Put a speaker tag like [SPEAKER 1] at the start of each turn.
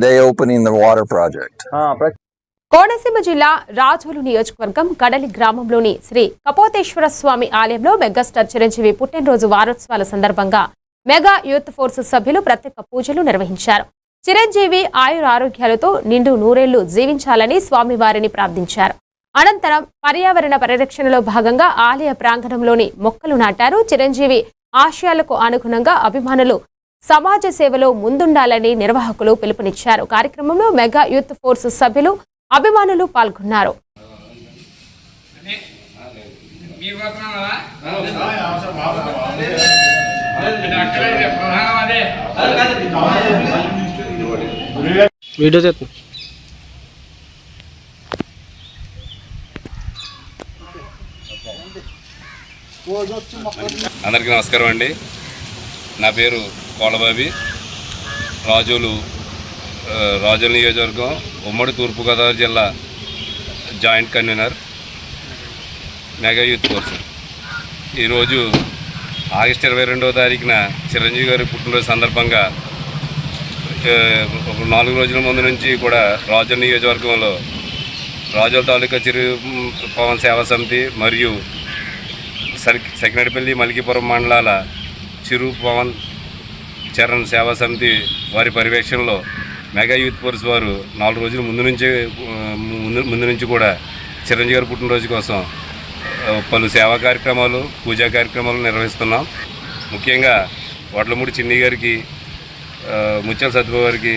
[SPEAKER 1] They opening the water project.
[SPEAKER 2] Konaseema జిల్లా రాజోలు నియోజకవర్గం కడలి గ్రామంలోని శ్రీ కపోతేశ్వర స్వామి ఆలయంలో మెగాస్టార్ చిరంజీవి పుట్టినరోజు వారోత్సవాల సందర్భంగా మెగా యూత్ ఫోర్స్ సభ్యులు ప్రత్యేక పూజలు నిర్వహించారు. చిరంజీవి ఆయురారోగ్యాలతో నిండు నూరేళ్లు జీవించాలని స్వామివారిని ప్రార్థించారు. అనంతరం పర్యావరణ పరిరక్షణలో భాగంగా ఆలయ ప్రాంగణంలోని మొక్కలు నాటారు. చిరంజీవి ఆశయాలకు అనుగుణంగా అభిమానులు సమాజ సేవలో ముందుండాలని నిర్వాహకులు పిలుపునిచ్చారు. కార్యక్రమంలో మెగా యూత్ ఫోర్స్ సభ్యులు అభిమానులు పాల్గొన్నారు.
[SPEAKER 3] అందరికీ నమస్కారం అండి. నా పేరు కోలబాబి. రాజోలు నియోజకవర్గం ఉమ్మడి తూర్పుగోదావరి జిల్లా joint convener mega youth force. ఈరోజు ఆగస్టు 22వ తారీఖున చిరంజీవి గారి పుట్టినరోజు సందర్భంగా 4 రోజుల ముందు నుంచి కూడా రాజోలు నియోజకవర్గంలో రాజోలు తాలూకా చిరు పవన్ సేవా సమితి మరియు సకినేటిపల్లి మలికీపురం మండలాల చిరు పవన్ చరణ్ సేవా సమితి వారి పర్యవేక్షణలో మెగా యూత్ ఫోర్స్ వారు 4 రోజుల ముందు నుంచి కూడా చిరంజీవి గారి పుట్టినరోజు కోసం పలు సేవా కార్యక్రమాలు, పూజా కార్యక్రమాలు నిర్వహిస్తున్నాం. ముఖ్యంగా వడ్లమూడి చిన్ని గారికి, ముత్యాల సత్యబాబు గారికి,